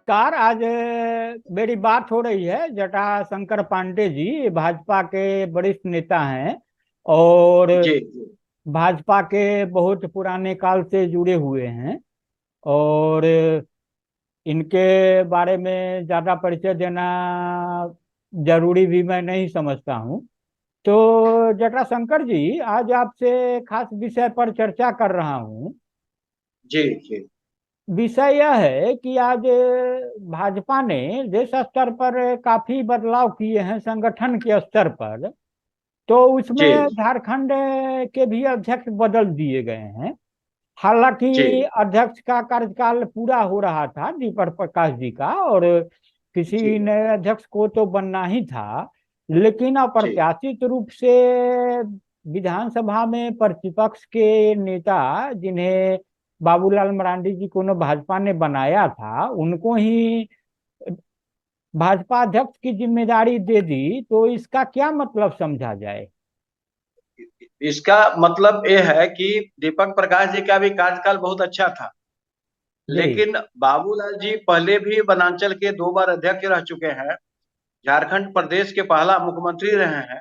नमस्कार। आज मेरी बात हो रही है जटाशंकर पांडे जी, भाजपा के वरिष्ठ नेता हैं और जी जी। भाजपा के बहुत पुराने काल से जुड़े हुए हैं। और इनके बारे में ज़्यादा परिचय देना जरूरी भी मैं नहीं समझता हूँ। तो जटाशंकर जी, आज आपसे खास विषय पर चर्चा कर रहा हूँ। जी जी। विषय यह है कि आज भाजपा ने देश स्तर पर काफी बदलाव किए हैं संगठन के स्तर पर। तो जी उसमें झारखंड के भी अध्यक्ष बदल दिए गए हैं। हालांकि जी अध्यक्ष का कार्यकाल पूरा हो रहा था दीपक प्रकाश जी का, और जी किसी नए अध्यक्ष को तो बनना ही था। लेकिन जी अप्रत्याशित रूप से विधानसभा में प्रतिपक्ष के नेता, जिन्हें बाबूलाल मरांडी जी को न भाजपा ने बनाया था, उनको ही भाजपा अध्यक्ष की जिम्मेदारी दे दी। तो इसका क्या मतलब समझा जाए? इसका मतलब ये है कि दीपक प्रकाश जी का भी कार्यकाल बहुत अच्छा था। जी लेकिन बाबूलाल जी पहले भी वनांचल के 2 बार अध्यक्ष रह चुके हैं। झारखंड प्रदेश के पहला मुख्यमंत्री रहे हैं।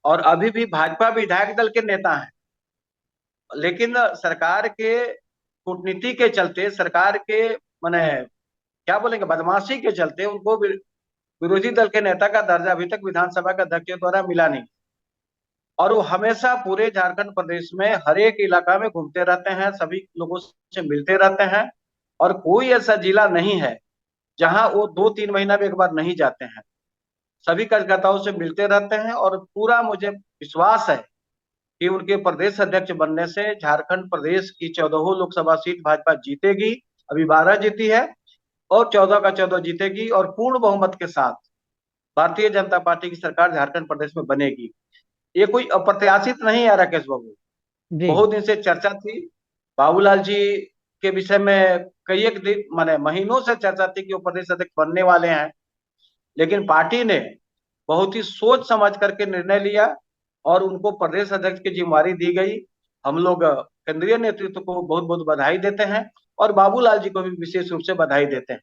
और अभी भी भाजपा विधायक दल के नेता हैं। लेकिन सरकार के कूटनीति के चलते, सरकार के माने क्या बोलेंगे, बदमाशी के चलते उनको विरोधी दल के नेता का दर्जा अभी तक विधानसभा के अध्यक्ष द्वारा मिला नहीं। और वो हमेशा पूरे झारखंड प्रदेश में हर एक इलाका में घूमते रहते हैं, सभी लोगों से मिलते रहते हैं। और कोई ऐसा जिला नहीं है जहां वो 2-3 महीना में एक बार नहीं जाते हैं। सभी कार्यकर्ताओं से मिलते रहते हैं और पूरा मुझे विश्वास है कि उनके प्रदेश अध्यक्ष बनने से झारखंड प्रदेश की 14 लोकसभा सीट भाजपा जीतेगी। अभी 12 जीती है और 14 का 14 जीतेगी और पूर्ण बहुमत के साथ भारतीय जनता पार्टी की सरकार झारखंड प्रदेश में बनेगी। ये कोई अप्रत्याशित नहीं है राकेश बाबू। जी। बहुत दिन से चर्चा थी बाबूलाल जी के विषय में। कई एक दिन माने महीनों से चर्चा थी कि वो प्रदेश अध्यक्ष बनने वाले हैं। लेकिन पार्टी ने बहुत ही सोच समझ करके निर्णय लिया और उनको प्रदेश अध्यक्ष की जिम्मेवारी दी गई। हम लोग केंद्रीय नेतृत्व को बहुत बहुत बधाई देते हैं और बाबूलाल जी को भी विशेष रूप से बधाई देते हैं।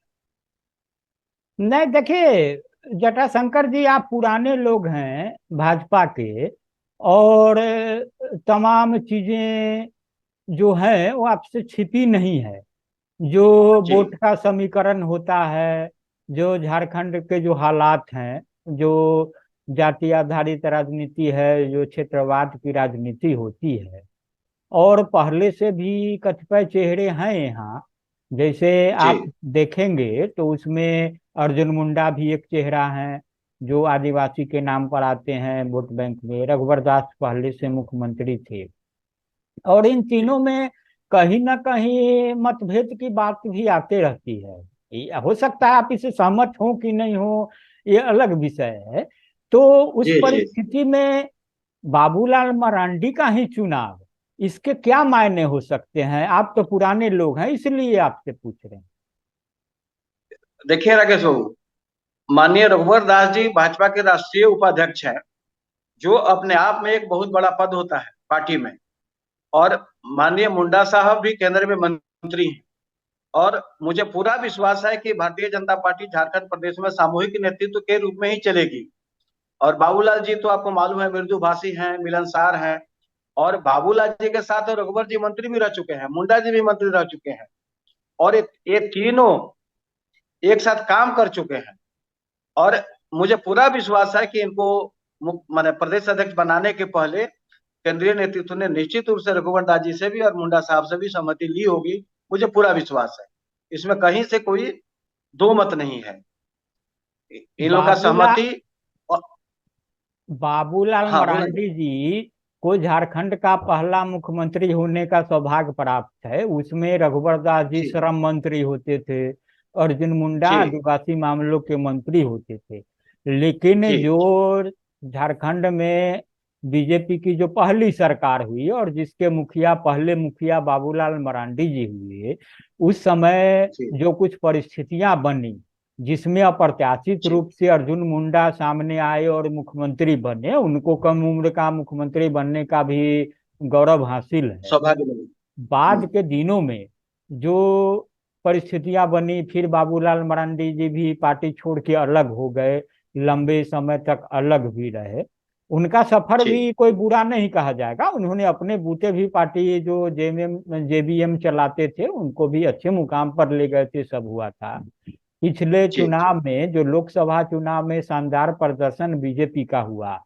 नहीं, देखिए जटाशंकर जी, आप पुराने लोग हैं भाजपा के, और तमाम चीजें जो है वो आपसे छिपी नहीं है। जो जी वोट का समीकरण होता है, जो झारखंड के जो हालात हैं, जो जाति आधारित राजनीति है, जो क्षेत्रवाद की राजनीति होती है, और पहले से भी कतिपय चेहरे हैं यहाँ। जैसे जी आप देखेंगे तो उसमें अर्जुन मुंडा भी एक चेहरा है, जो आदिवासी के नाम पर आते हैं वोट बैंक में। रघुवर दास पहले से मुख्यमंत्री थे। और इन जी। तीनों में कहीं ना कहीं मतभेद की बात भी आते रहती है। ये हो सकता है आप इससे सहमत हो कि नहीं हो, ये अलग विषय है। तो उस जी जी। परिस्थिति में बाबूलाल मरांडी का ही चुनाव, इसके क्या मायने हो सकते हैं? आप तो पुराने लोग हैं, इसलिए आपसे पूछ रहे हैं। देखिए राकेश बाबू, माननीय रघुवर दास जी भाजपा के राष्ट्रीय उपाध्यक्ष हैं, जो अपने आप में एक बहुत बड़ा पद होता है पार्टी में। और माननीय मुंडा साहब भी केंद्र में मंत्री हैं। और मुझे पूरा विश्वास है कि भारतीय जनता पार्टी झारखंड प्रदेश में सामूहिक नेतृत्व के रूप में ही चलेगी। और बाबूलाल जी तो आपको मालूम है मृदुभाषी हैं, मिलनसार हैं। और बाबूलाल जी के साथ रघुवर जी मंत्री भी रह चुके हैं, मुंडा जी भी मंत्री रह चुके हैं। और ये तीनों एक साथ काम कर चुके हैं। और मुझे पूरा विश्वास है कि इनको माने प्रदेश अध्यक्ष बनाने के पहले केंद्रीय नेतृत्व ने निश्चित रूप से रघुवर दास जी से भी और मुंडा साहब से भी सहमति ली होगी। मुझे पूरा विश्वास है, इसमें कहीं से कोई दो मत नहीं है। इन लोग का बाबूला सहमति। बाबूलाल हाँ बोला जी। मरांडी जी को झारखंड का पहला मुख्यमंत्री होने का सौभाग्य प्राप्त है। उसमें रघुवर दास जी जी श्रम मंत्री होते थे, अर्जुन मुंडा जी आदिवासी मामलों के मंत्री होते थे। लेकिन जी जो झारखंड में बीजेपी की जो पहली सरकार हुई और जिसके मुखिया, पहले मुखिया बाबूलाल मरांडी जी हुए, उस समय जी जो कुछ परिस्थितियां बनी, जिसमें अप्रत्याशित जी। रूप से अर्जुन मुंडा सामने आए और मुख्यमंत्री बने, उनको कम उम्र का मुख्यमंत्री बनने का भी गौरव हासिल है। सौभाग्य मिली। बाद के दिनों में जो परिस्थितियां बनी, फिर बाबूलाल मरांडी जी भी पार्टी छोड़ के अलग हो गए, लंबे समय तक अलग भी रहे। उनका सफर जी भी कोई बुरा नहीं कहा जाएगा, उन्होंने अपने बूते भी पार्टी जो जेबीएम चलाते थे उनको भी अच्छे मुकाम पर ले गए थे, सब हुआ था। पिछले जी जी चुनाव में जो लोकसभा चुनाव में शानदार प्रदर्शन बीजेपी का हुआ,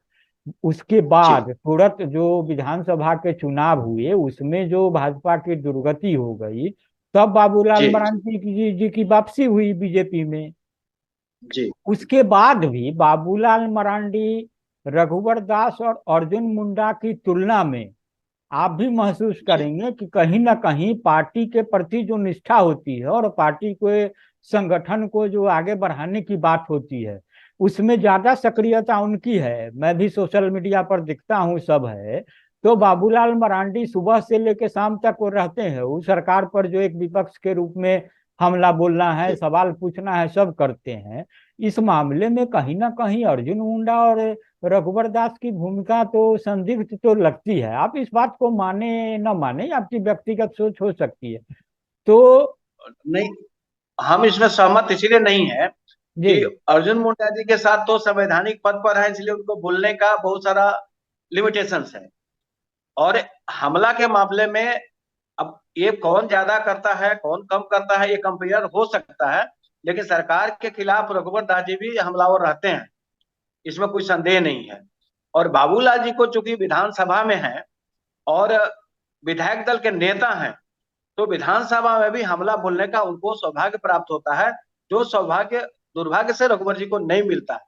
उसके जी बाद तुरंत जो विधानसभा के चुनाव हुए उसमें जो भाजपा की दुर्गति हो गई, तब बाबूलाल जी मरांडी जी की वापसी हुई बीजेपी में। जी उसके बाद भी बाबूलाल मरांडी, रघुवर दास और अर्जुन मुंडा की तुलना में आप भी महसूस जी करेंगे कि कहीं ना कहीं पार्टी के प्रति जो निष्ठा होती है और पार्टी के संगठन को जो आगे बढ़ाने की बात होती है, उसमें ज्यादा सक्रियता उनकी है। मैं भी सोशल मीडिया पर दिखता हूँ, सब है। तो बाबूलाल मरांडी सुबह से लेकर शाम तक वो रहते हैं, वो सरकार पर जो एक विपक्ष के रूप में हमला बोलना है, जी सवाल पूछना है, सब करते हैं। इस मामले में कहीं ना कहीं अर्जुन मुंडा और रघुवर दास की भूमिका तो संदिग्ध तो लगती है। आप इस बात को माने न माने, आपकी व्यक्तिगत सोच हो सकती है। तो नहीं, हम इसमें सहमत इसीलिए नहीं है जी कि अर्जुन मुंडा जी के साथ तो संवैधानिक पद पर है, इसलिए उनको बोलने का बहुत सारा लिमिटेशंस है। और हमला के मामले में अब ये कौन ज्यादा करता है कौन कम करता है ये कंपेयर हो सकता है, लेकिन सरकार के खिलाफ रघुवर दास जी भी हमलावर रहते हैं, इसमें कोई संदेह नहीं है। और बाबूलाल जी को चूंकि विधानसभा में है और विधायक दल के नेता हैं, तो विधानसभा में भी हमला बोलने का उनको सौभाग्य प्राप्त होता है, जो सौभाग्य दुर्भाग्य से रघुवर जी को नहीं मिलता है।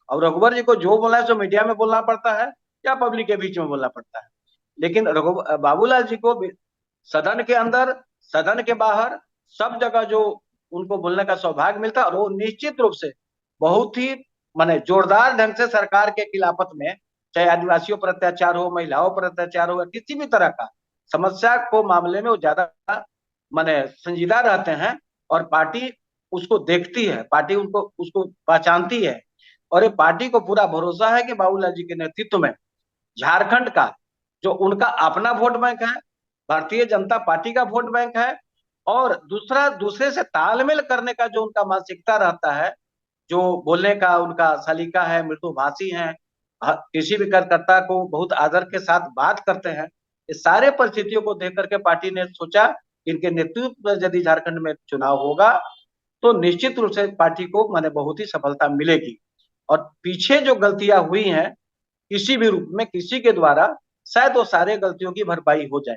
और रघुवर जी को जो बोला है सो मीडिया में बोलना पड़ता है या पब्लिक के बीच में बोलना पड़ता है। लेकिन रघु बाबूलाल जी को सदन के अंदर, सदन के बाहर, सब जगह जो उनको बोलने का सौभाग्य मिलता है, और वो निश्चित रूप से बहुत ही माने जोरदार ढंग से सरकार के खिलाफत में, चाहे आदिवासियों पर अत्याचार हो, महिलाओं पर अत्याचार हो, या किसी भी तरह का समस्या को मामले में वो ज्यादा माने संजीदा रहते हैं। और पार्टी उसको देखती है, पार्टी उनको उसको पहचानती है। और ये पार्टी को पूरा भरोसा है कि बाबूलाल जी के नेतृत्व में झारखंड का जो उनका अपना वोट बैंक है, भारतीय जनता पार्टी का वोट बैंक है, और दूसरा दूसरे से तालमेल करने का जो उनका मानसिकता रहता है, जो बोलने का उनका सलीका है, मृदुभाषी हैं, किसी भी कार्यकर्ता को बहुत आदर के साथ बात करते हैं। इस सारे परिस्थितियों को देख करके पार्टी ने सोचा कि इनके नेतृत्व में यदि झारखंड में चुनाव होगा तो निश्चित रूप से पार्टी को माने बहुत ही सफलता मिलेगी। और पीछे जो गलतियां हुई हैं किसी भी रूप में किसी के द्वारा, शायद वो सारे गलतियों की भरपाई हो जाए।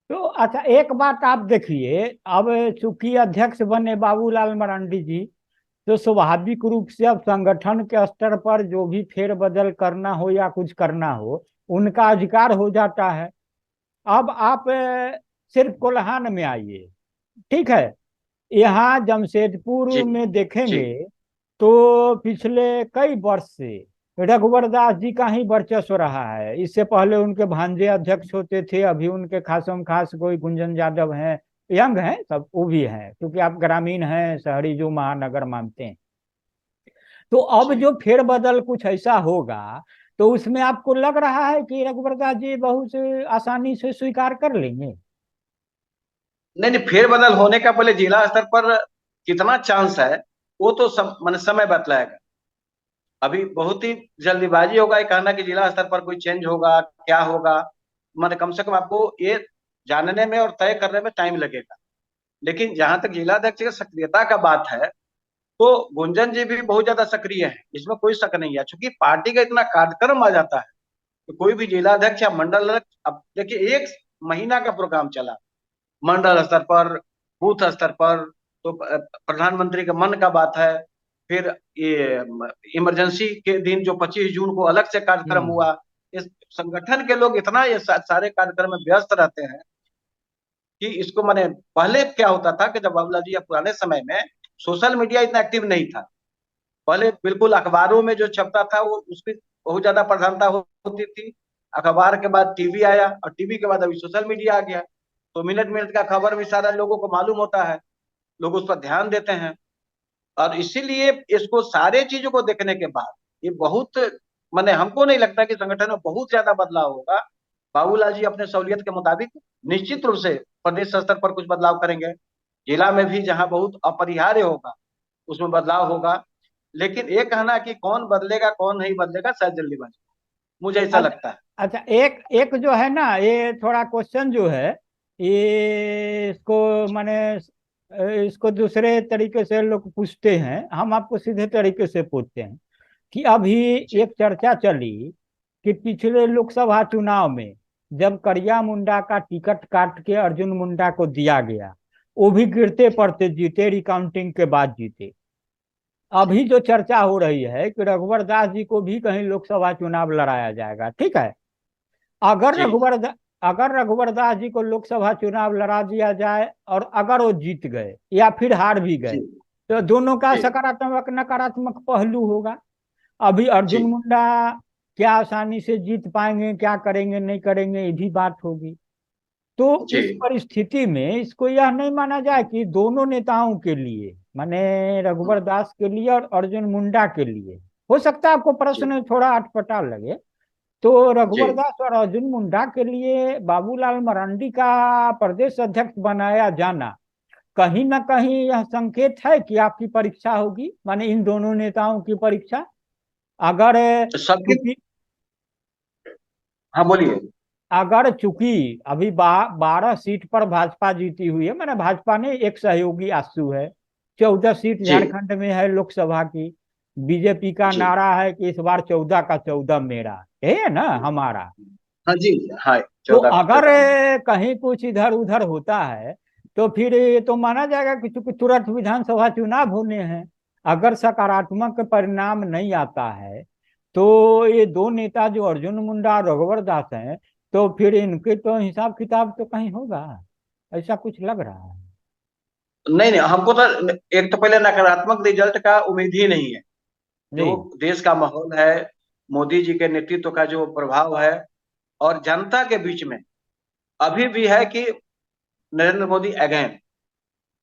तो अच्छा, एक बात आप देखिए, अब चूंकि अध्यक्ष बने बाबूलाल मरांडी जी, तो स्वाभाविक रूप से अब संगठन के स्तर पर जो भी फेरबदल करना हो या कुछ करना हो, उनका अधिकार हो जाता है। अब आप सिर्फ कोल्हान में आइए, ठीक है, यहाँ जमशेदपुर जी में जी देखेंगे तो पिछले कई वर्ष से रघुवर दास जी का ही वर्चस्व रहा है। इससे पहले उनके भांजे अध्यक्ष होते थे, अभी उनके खासम खास कोई गुंजन यादव हैं, यंग हैं सब, वो भी हैं, क्योंकि आप ग्रामीण हैं, शहरी जो महानगर मानते हैं। तो अब जी जो फेरबदल कुछ ऐसा होगा, तो उसमें आपको लग रहा है कि रघुवर दास जी बहुत आसानी से स्वीकार कर लेंगे? नहीं नहीं, फेरबदल होने का पहले जिला स्तर पर कितना चांस है वो तो मैंने समय बतलाएगा। अभी बहुत ही जल्दीबाजी होगा ये कहना कि जिला स्तर पर कोई चेंज होगा क्या होगा। मैंने कम से कम आपको ये जानने में और तय करने में टाइम लगेगा। लेकिन जहां तक जिलाध्यक्ष की सक्रियता का बात है, तो गुंजन जी भी बहुत ज्यादा सक्रिय है, इसमें कोई शक नहीं है। चूंकि पार्टी का इतना कार्यक्रम आ जाता है तो कोई भी जिलाध्यक्ष या मंडल अध्यक्ष, अब देखिए 1 महीना का प्रोग्राम चला, मंडल स्तर पर, बूथ स्तर पर, तो प्रधानमंत्री के मन का बात है। फिर ये इमरजेंसी के दिन जो 25 जून को अलग से कार्यक्रम हम्म। हुआ। इस संगठन के लोग इतना ये सारे कार्यक्रम में व्यस्त रहते हैं कि इसको मैंने, पहले क्या होता था कि जब बाबूलाल जी या पुराने समय में सोशल मीडिया इतना एक्टिव नहीं था, पहले बिल्कुल अखबारों में जो छपता था वो उसकी बहुत ज्यादा प्रधानता होती थी। अखबार के बाद टीवी आया, और टीवी के बाद अभी सोशल मीडिया आ गया, तो मिनट मिनट का खबर भी सारा लोगों को मालूम होता है, लोग उस पर ध्यान देते हैं। और इसीलिए इसको सारे चीजों को देखने के बाद ये बहुत, मैंने हमको नहीं लगता कि संगठन में बहुत ज्यादा बदलाव होगा। बाबूलाल जी अपने सहूलियत के मुताबिक निश्चित रूप से प्रदेश स्तर पर कुछ बदलाव करेंगे, जिला में भी जहां बहुत अपरिहार्य होगा उसमें बदलाव होगा। लेकिन ये कहना कि कौन बदलेगा कौन नहीं बदलेगा शायद जल्दीबाजी, मुझे ऐसा अच्छा। लगता है। अच्छा, एक एक जो है ना, ये थोड़ा क्वेश्चन जो है, ये इसको माने इसको दूसरे तरीके से लोग पूछते हैं, हम आपको सीधे तरीके से पूछते हैं कि अभी जी एक चर्चा चली कि पिछले लोकसभा चुनाव में जब करिया मुंडा का टिकट काट के अर्जुन मुंडा को दिया गया, वो भी गिरते जी पड़ते जीते, रिकाउंटिंग के बाद जीते। जी अभी जो चर्चा हो रही है कि रघुवर दास जी को भी कहीं लोकसभा चुनाव लड़ाया जाएगा, ठीक है। अगर जी अगर रघुवर दास जी को लोकसभा चुनाव लड़ा दिया जाए और अगर वो जीत गए या फिर हार भी गए, जी तो दोनों का जी सकारात्मक नकारात्मक पहलू होगा। अभी जी अर्जुन मुंडा क्या आसानी से जीत पाएंगे, क्या करेंगे नहीं करेंगे, ये भी बात होगी। तो जी इस परिस्थिति में इसको यह नहीं माना जाए कि दोनों नेताओं के लिए, माने रघुवर दास के लिए और अर्जुन मुंडा के लिए, हो सकता है आपको जी प्रश्न थोड़ा अटपटा लगे, तो जी रघुवर दास और अर्जुन मुंडा के लिए बाबूलाल मरांडी का प्रदेश अध्यक्ष बनाया जाना कहीं ना कहीं यह संकेत है कि आपकी परीक्षा होगी, माने इन दोनों नेताओं की परीक्षा। अगर सबके। चूंकि हाँ बोलिए। अगर चूंकि अभी 12 सीट पर भाजपा जीती हुई है, मैंने भाजपा ने एक सहयोगी आंसू है, 14 सीट जी झारखंड में है लोकसभा की। बीजेपी का जी नारा है कि इस बार 14 का 14 मेरा है ना, हमारा। हाँ जी हाँ, तो 14 का अगर 14। कहीं कुछ इधर उधर होता है, तो फिर ये तो माना जाएगा कि चूंकि तुरंत विधानसभा चुनाव होने हैं, अगर सकारात्मक परिणाम नहीं आता है, तो ये दो नेता जो अर्जुन मुंडा और रघुवर दास हैं, तो फिर इनके तो हिसाब किताब तो कहीं होगा, ऐसा कुछ लग रहा है। नहीं नहीं, हमको तो एक तो पहले नकारात्मक रिजल्ट का उम्मीद ही नहीं है। जो जी। देश का माहौल है, मोदी जी के नेतृत्व का जो प्रभाव है, और जनता के बीच में अभी भी है कि नरेंद्र मोदी अगेन,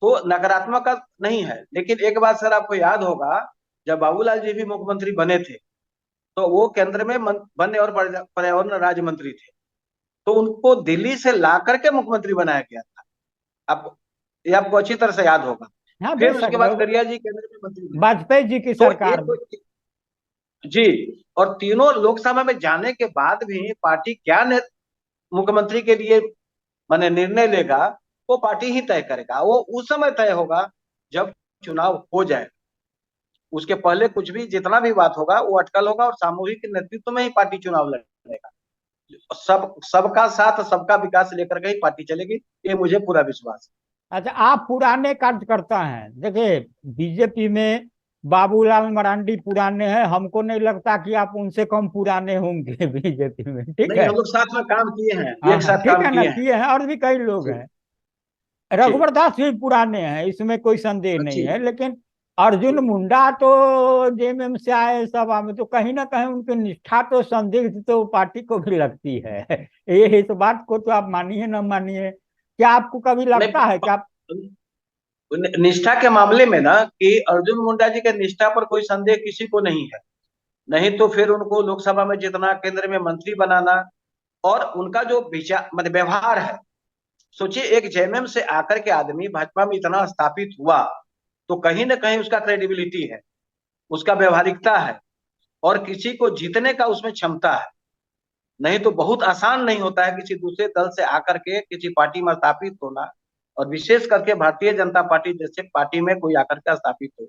तो नकारात्मक का नहीं है। लेकिन एक बात सर आपको याद होगा, जब बाबूलाल जी भी मुख्यमंत्री बने थे तो वो केंद्र में वन और पर्यावरण राज्य मंत्री थे, तो उनको दिल्ली से ला करके मुख्यमंत्री बनाया गया था। आप, ये आपको अच्छी तरह से याद होगा। हाँ, फिर बेशक उसके बाद करिया जी केंद्र में मंत्री बने। वाजपेयी जी की तो सरकार में। एक, जी, और तीनों लोकसभा में जाने के बाद भी पार्टी क्या मुख्यमंत्री के लिए माने निर्णय लेगा, वो पार्टी ही तय करेगा। वो उस समय तय होगा जब चुनाव हो जाए। उसके पहले कुछ भी जितना भी बात होगा वो अटकल होगा, और सामूहिक नेतृत्व में ही पार्टी चुनाव लड़ेगा। सबका साथ सबका विकास लेकर के ही पार्टी चलेगी, ये मुझे पूरा विश्वास अच्छा, आप पुराने कार्यकर्ता हैं, देखिए बीजेपी में बाबूलाल मरांडी पुराने हैं, हमको नहीं लगता कि आप उनसे कम पुराने होंगे बीजेपी में, है। ठीक नहीं, है। हम लोग साथ में काम किए हैं, हाँ एक हाँ, साथ ठीक काम है ना, किए हैं। किए हैं, और भी कई लोग जी हैं। जी रघुवर दास भी पुराने हैं, इसमें कोई संदेह नहीं जी है, लेकिन अर्जुन जी मुंडा तो जेएमएम से आए सभा में, तो कहीं ना कहीं उनकी निष्ठा तो संदिग्ध तो पार्टी को भी लगती है। ये इस बात को तो आप मानिए ना मानिए, क्या आपको कभी लगता है कि आप। नहीं, निष्ठा के मामले में ना, कि अर्जुन मुंडा जी के निष्ठा पर कोई संदेह किसी को नहीं है। नहीं तो फिर उनको लोकसभा में जितना, केंद्र में मंत्री बनाना, और उनका जो विचार मतलब व्यवहार है। सोचिए, एक जेएमएम से आकर के आदमी भाजपा में इतना स्थापित हुआ, तो कहीं ना कहीं उसका क्रेडिबिलिटी है, उसका व्यवहारिकता है, और किसी को जीतने का उसमें क्षमता है। नहीं तो बहुत आसान नहीं होता है किसी दूसरे दल से आकर के किसी पार्टी में स्थापित होना, और विशेष करके भारतीय जनता पार्टी जैसे पार्टी में कोई आकर के स्थापित हो।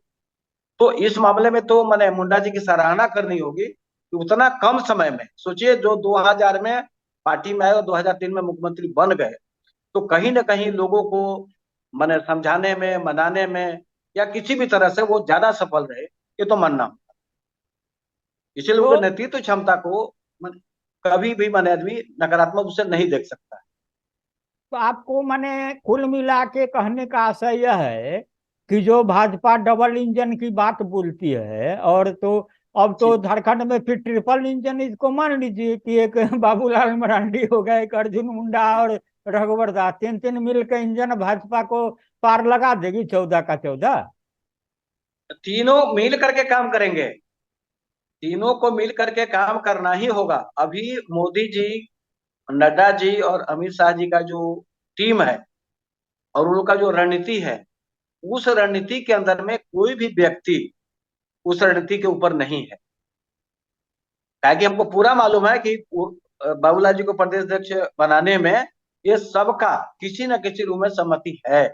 तो इस मामले में तो मैंने मुंडा जी की सराहना करनी होगी कि उतना कम समय में, सोचिए जो 2000 में पार्टी में आए और 2003 में मुख्यमंत्री बन गए, तो कहीं ना कहीं लोगों को मैंने समझाने में, मनाने में, या किसी भी तरह से वो ज्यादा सफल रहे, ये तो मानना। इसीलिए तो उनके नेतृत्व क्षमता को कभी भी मैंने आदमी नकारात्मक रूप से नहीं देख सकता। तो आपको माने कुल मिला के कहने का आशय यह है कि जो भाजपा डबल इंजन की बात बोलती है, और तो अब तो जी झारखंड में फिर ट्रिपल इंजन, इसको मान लीजिए कि एक बाबूलाल मरांडी हो गए, एक अर्जुन मुंडा और रघुवर दास, तीन तीन मिल के इंजन भाजपा को पार लगा देगी 14 का 14। तीनों मिल करके काम करेंगे, तीनों को मिल करके काम करना ही होगा। अभी मोदी जी, नड्डा जी और अमित शाह जी का जो टीम है, और उन लोग का जो रणनीति है, उस रणनीति के अंदर में कोई भी व्यक्ति उस रणनीति के ऊपर नहीं है। ताकि हमको पूरा मालूम है कि बाबूलाल जी को प्रदेश अध्यक्ष बनाने में ये सबका किसी न किसी रूप में सहमति है।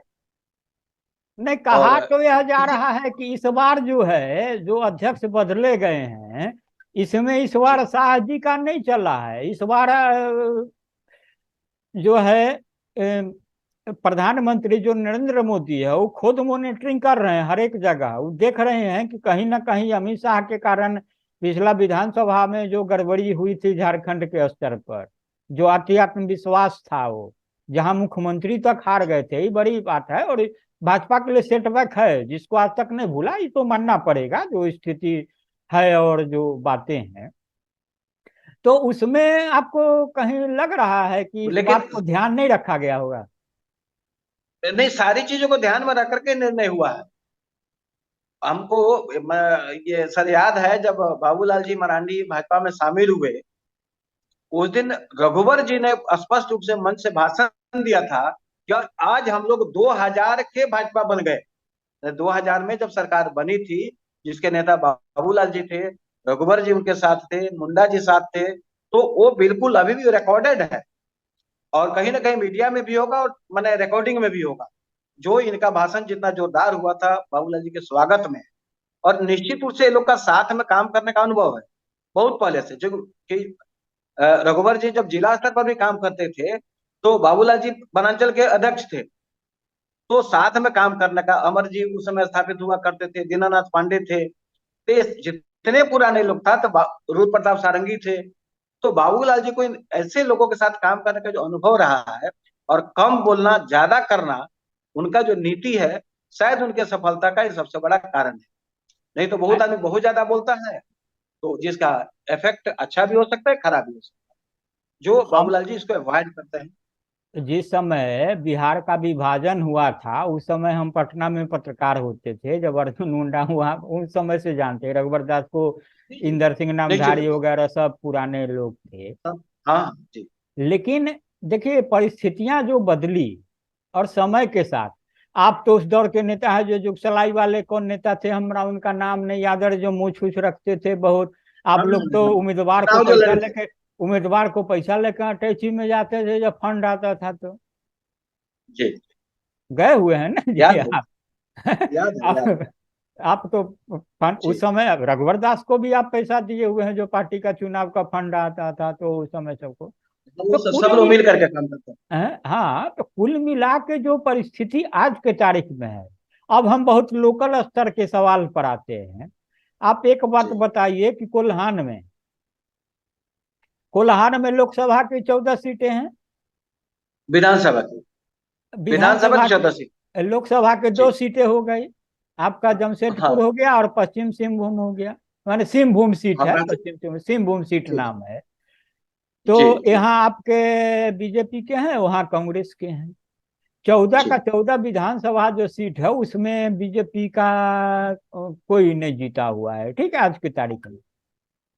नहीं, और कहा तो यह जा किसी रहा है कि इस बार जो है जो अध्यक्ष बदले गए हैं, इसमें इस जी बार शाह जी का नहीं चला है। इस बार जो है प्रधानमंत्री जो नरेंद्र मोदी है वो खुद मॉनिटरिंग कर रहे हैं हर एक जगह। वो देख रहे हैं कि कहीं ना कहीं अमित शाह के कारण पिछला विधानसभा में जो गड़बड़ी हुई थी झारखंड के स्तर पर, जो अति आत्मविश्वास था, वो जहां मुख्यमंत्री तक हार गए थे, ये बड़ी बात है। और भाजपा के लिए सेटबैक है जिसको आज तक नहीं भूला, ये तो मानना पड़ेगा जो स्थिति है और जो बातें हैं। तो उसमें आपको कहीं लग रहा है कि इस लेकिन बात को ध्यान नहीं रखा गया होगा? नहीं, सारी चीजों को ध्यान में रख करके निर्णय हुआ है। हमको ये सर याद है जब बाबूलाल जी मरांडी भाजपा में शामिल हुए, उस दिन रघुवर जी ने स्पष्ट रूप से मंच से भाषण दिया था कि आज हम लोग 2000 के भाजपा बन गए। 2000 में जब सरकार बनी थी, जिसके नेता बाबूलाल जी थे, रघुवर जी उनके साथ थे, मुंडा जी साथ थे, तो वो बिल्कुल अभी भी रिकॉर्डेड है और कहीं ना कहीं मीडिया में भी होगा और मैंने रिकॉर्डिंग में भी होगा। जो इनका भाषण जितना जोरदार हुआ था बाबूलाल जी के स्वागत में, और निश्चित रूप से ये लोग का साथ में काम करने का अनुभव है बहुत पहले से। जो कि रघुवर जी जब जिला स्तर पर भी काम करते थे तो बाबूलाल जी वनांचल के अध्यक्ष थे, तो साथ में काम करने का, अमर जी उस समय स्थापित हुआ करते थे, दीनानाथ पांडे थे, तो जितने पुराने लोग था, तो रूप प्रताप सारंगी थे। तो बाबूलाल जी को इन ऐसे लोगों के साथ काम करने का जो अनुभव रहा है, और कम बोलना ज्यादा करना उनका जो नीति है, शायद उनके सफलता का ये सबसे बड़ा कारण है। नहीं तो बहुत आदमी बहुत ज्यादा बोलता है, तो जिसका इफेक्ट अच्छा भी हो सकता है, खराब भी हो सकता है। जो हम बाबूलाल जी इसको अवॉइड करते हैं। जिस समय बिहार का विभाजन हुआ था उस समय हम पटना में पत्रकार होते थे, जब अर्जुन मुंडा हुआ उस समय से जानते हैं। रघुवर दास को, इंदर सिंह निश्चित नामधारी रूप से। वगैरह सब पुराने लोग थे। हाँ हाँ, जी लेकिन देखिए परिस्थितियां जो बदली और समय के साथ, आप तो उस दौर के नेता है। जो जुगसलाई वाले कौन नेता थे, हमरा उनका नाम नहीं याद है, जो मूछ उछ रखते थे बहुत। आप हाँ लोग तो हाँ। उम्मीदवार को चुनाव जो पैसा लड़े थे। लेके उम्मीदवार को पैसा लेकर अटैची में जाते थे जब फंड आता था तो। जी, गए हुए हैं ना जी याद है, आप? याद है, याद आप है। आप तो फंड जी, उस समय रघुवर दास को भी आप पैसा दिए हुए हैं, जो पार्टी का चुनाव का फंड आता था तो उस समय सबको। तो वो तो सब लोग मिल करके काम करते हैं। हाँ, तो कुल मिला के जो परिस्थिति आज के तारीख में है, अब हम बहुत लोकल स्तर के सवाल पर आते हैं। आप एक बात जी, बताइए कि कोल्हान में लोकसभा की 14 सीटें हैं। विधानसभा की, विधानसभा विधानसभा की 14 सीट। लोकसभा के जी, 2 सीटें हो गई। आपका हाँ जमशेदपुर हो गया और पश्चिम सिंहभूम हो गया। माने सिंहभूम सीट हाँ, है, प्रांत। पश्चिम सिंहभूम सीट जी नाम है। तो जी जी यहाँ आपके बीजेपी के हैं, वहाँ कांग्रेस के हैं। 14 का जी 14 विधानसभा जो सीट है उसमें बीजेपी का कोई नहीं जीता हुआ है, ठीक है, आज की तारीख में।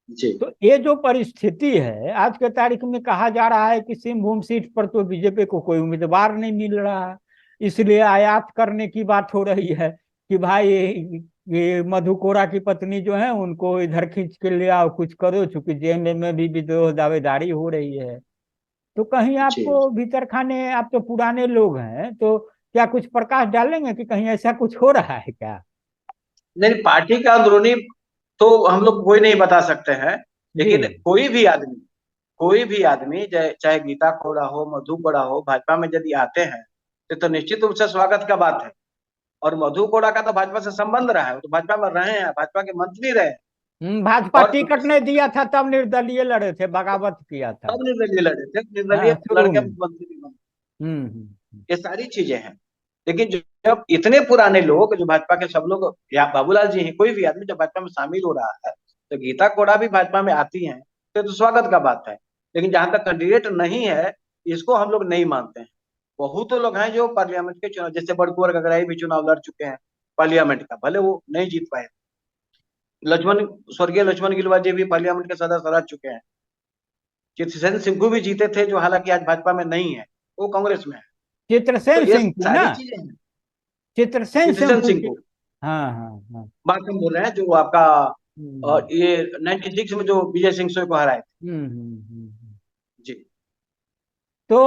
जी तो ये जो परिस्थिति है आज के तारीख में, कहा जा रहा है कि सिंहभूम सीट पर तो बीजेपी को कोई उम्मीदवार नहीं मिल रहा, इसलिए आयात करने की बात हो रही है कि भाई ये मधु कोड़ा की पत्नी जो है उनको इधर खींच के ले आओ, कुछ करो, चूंकि जेएमए में भी विद्रोह दावेदारी हो रही है। तो कहीं जी। आपको भीतर खाने, आप तो पुराने लोग हैं, तो क्या कुछ प्रकाश डालेंगे कि कहीं ऐसा कुछ हो रहा है क्या? नहीं, पार्टी का अंदरूनी तो हम लोग कोई नहीं बता सकते हैं, जी। लेकिन कोई भी आदमी चाहे गीता कोड़ा हो, मधु कोड़ा हो, भाजपा में यदि आते हैं तो निश्चित रूप से स्वागत का बात है। और मधु कोड़ा का तो भाजपा से संबंध रहा है, वो तो भाजपा में रहे हैं, भाजपा के मंत्री रहे हैं। भाजपा और टिकट नहीं दिया था तब निर्दलीय लड़े थे, बगावत किया था। सब निर्दलीय लड़े थे, निर्दलीय हाँ, शुरू लड़के में। मुख्यमंत्री भी बने। हम्म। ये सारी चीजें हैं। लेकिन जब इतने पुराने लोग जो भाजपा के सब लोग, या बाबूलाल जी हैं, कोई भी आदमी जब भाजपा में शामिल हो रहा है, तो गीता कोड़ा भी भाजपा में आती हैं, तो स्वागत का बात है। लेकिन जहां तक कैंडिडेट नहीं है, इसको हम लोग नहीं मानते हैं। बहुत तो लोग हैं जो पार्लियामेंट के चुनाव, जैसे बड़कुंवर गगराई भी चुनाव लड़ चुके हैं पार्लियामेंट का, भले वो नहीं जीत पाए। लक्ष्मण, स्वर्गीय लक्ष्मण गिलुआ जी भी पार्लियामेंट के सदस्य रह चुके हैं। चित्रसेन सिंघू भी जीते थे, जो हालांकि आज भाजपा में नहीं है, वो कांग्रेस में है। तो चित्रसेन ये सिंह की ना? सारी चीजें हैं। चित्रसेन सिटीजन सिंह सिंह की। को हाँ हाँ हाँ। बात हम बोल रहे हैं, जो आपका हम्म ये 96 में जो विजय सिंह सोय को हराए थे। हम्म। जी। तो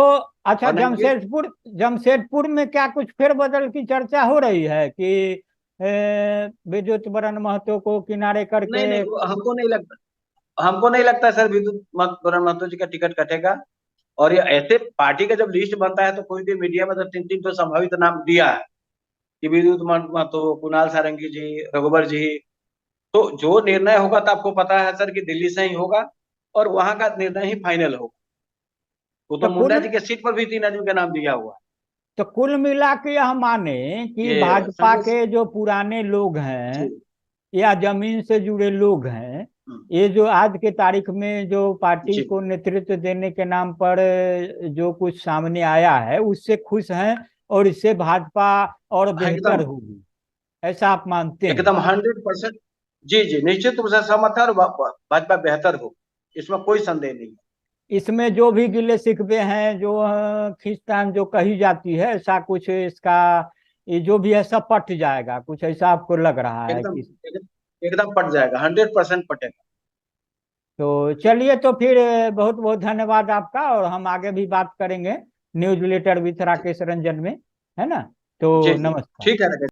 अच्छा, और 98। जमशेदपुर में क्या कुछ फेरबदल की चर्चा हो रही है कि विद्युत बरन महतो को किनारे करके? नहीं नहीं, हमको नहीं लगता सर विद्युत बरन महतो जी का टिकट कटेगा। और ये ऐसे पार्टी का जब लिस्ट बनता है तो कोई भी मीडिया में तो 3 3 तो संभावित नाम दिया है कि विद्युत महतो, कुणाल सारंगी जी, रघुवर जी। तो जो निर्णय होगा तो आपको पता है सर कि दिल्ली से ही होगा, और वहां का निर्णय ही फाइनल होगा। वो तो तो मुंडा कुल जी के सीट पर भी 3 आदमी का नाम दिया हुआ तो कुल मिला के यह माने है। कि ये भाजपा संजय के जो पुराने लोग हैं जी। या जमीन से जुड़े लोग हैं, हम्म, ये जो आज के तारीख में जो पार्टी जी। को नेतृत्व देने के नाम पर जो कुछ सामने आया है उससे खुश हैं, और इससे भाजपा और हाँ, बेहतर एकदम होगी, ऐसा आप मानते हैं? एकदम 100%। जी जी, निश्चित रूप से सहमत है, और भाजपा बेहतर हो, इसमें कोई संदेह नहीं है। इसमें जो भी गिले शिकवे हैं, जो खींचतान जो कही जाती है, ऐसा कुछ इसका ये जो भी है सब पट जाएगा, कुछ ऐसा आपको लग रहा है एकदम कि? एकदम पट जाएगा, 100% पटेगा। तो चलिए, तो फिर बहुत बहुत धन्यवाद आपका, और हम आगे भी बात करेंगे newsletter with Rakesh Ranjan में, है ना? जी तो जी, नमस्कार। ठीक है राकेश।